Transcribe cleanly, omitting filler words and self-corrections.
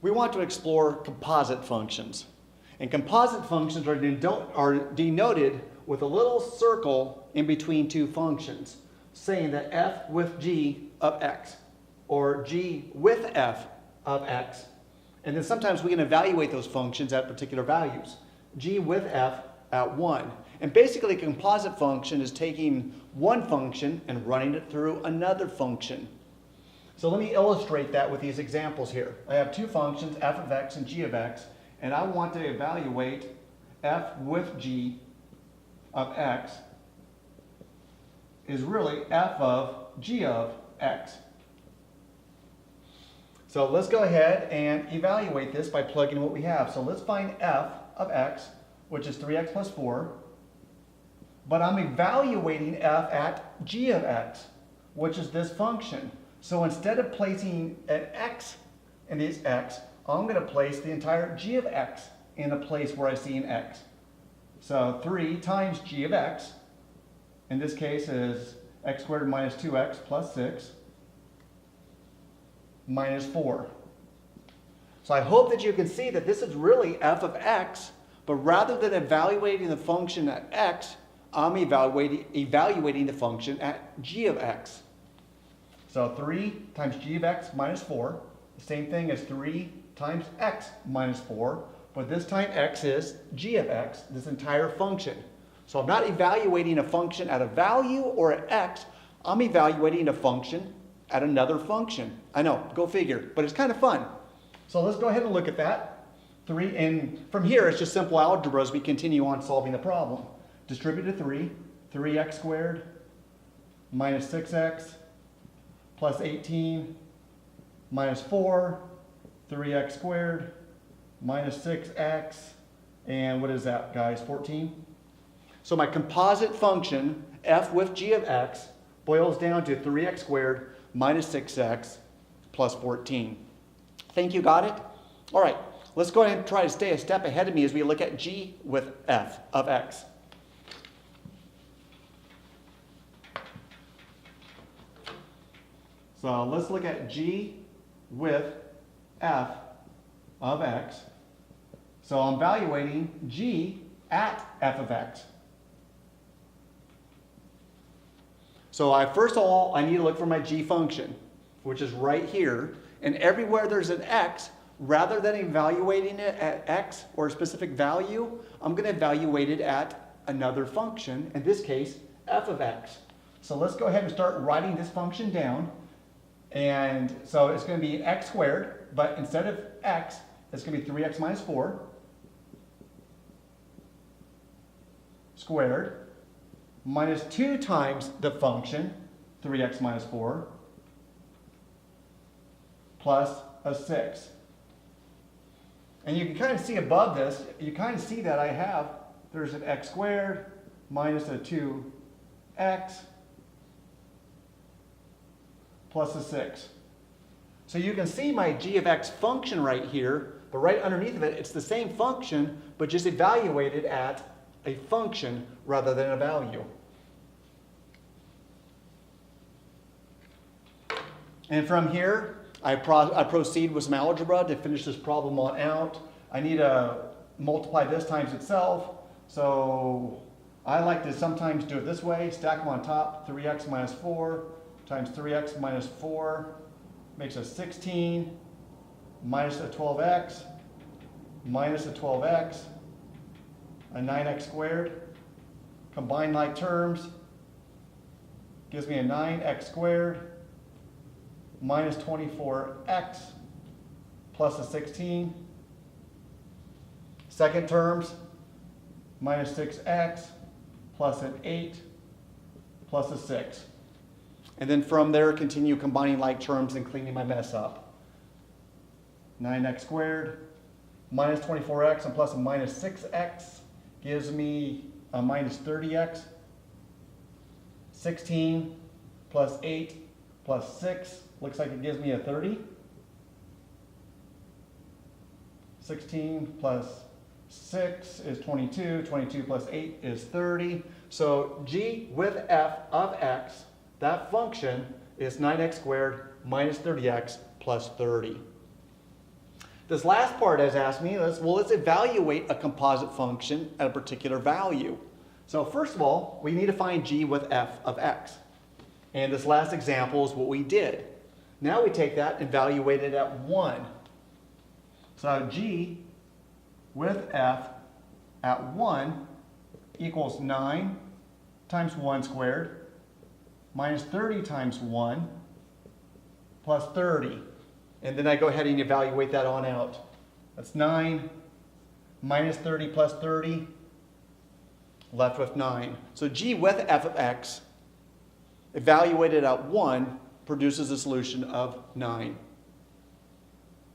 we want to explore composite functions. And composite functions are denoted with a little circle in between two functions, saying that f with g of x, or g with f of x. And then sometimes we can evaluate those functions at particular values. G with f at 1. And basically a composite function is taking one function and running it through another function. So let me illustrate that with these examples here. I have two functions, f of x and g of x, and I want to evaluate f with g of x is really f of g of x. So let's go ahead and evaluate this by plugging what we have. So let's find f of x, which is 3x plus 4. But I'm evaluating f at g of x, which is this function. So instead of placing an x in this x, I'm going to place the entire g of x in a place where I see an x. So 3 times g of x, in this case is x squared minus 2x plus 6 minus 4. So I hope that you can see that this is really f of x, but rather than evaluating the function at x, I'm evaluating the function at g of x. So 3 times g of x minus 4, the same thing as 3 times x minus 4, but this time x is g of x, this entire function. So I'm not evaluating a function at a value or at x, I'm evaluating a function at another function. I know, go figure, but it's kind of fun. So let's go ahead and look at that. And from here it's just simple algebra as we continue on solving the problem. Distributed 3x squared minus 6x plus 18 minus 4, 3x squared minus 6x, and what is that, guys, 14? So my composite function, f with g of x, boils down to 3x squared minus 6x plus 14. Think you got it? All right, let's go ahead and try to stay a step ahead of me as we look at g with f of x. So let's look at g with f of x. So I'm evaluating g at f of x. So first of all, I need to look for my g function, which is right here. And everywhere there's an x, rather than evaluating it at x or a specific value, I'm going to evaluate it at another function, in this case, f of x. So let's go ahead and start writing this function down. And so it's going to be x squared, but instead of x, it's going to be 3x minus 4 squared minus 2 times the function, 3x minus 4, plus a 6. And you can kind of see above this, you kind of see that there's an x squared minus a 2x plus a 6. So you can see my g of x function right here, but right underneath of it, it's the same function, but just evaluated at a function rather than a value. And from here, I proceed with some algebra to finish this problem on out. I need to multiply this times itself, so I like to sometimes do it this way, stack them on top, 3x minus 4 times 3x minus 4 makes a 16 minus a 12x minus a 12x, a 9x squared. Combine like terms gives me a 9x squared minus 24x plus a 16. Second terms, minus 6x plus an 8 plus a 6. And then from there, continue combining like terms and cleaning my mess up. 9x squared minus 24x and plus a minus 6x gives me a minus 30x. 16 plus 8 plus 6 looks like it gives me a 30. 16 plus 6 is 22. 22 plus 8 is 30. So g with f of x, that function is 9x squared minus 30x plus 30. This last part has asked me, let's evaluate a composite function at a particular value. So first of all, we need to find g with f of x. And this last example is what we did. Now we take that and evaluate it at 1. So g with f at 1 equals 9 times 1 squared minus 30 times 1 plus 30. And then I go ahead and evaluate that on out. That's 9 minus 30 plus 30, left with 9. So g with f of x, evaluated at 1, produces a solution of 9.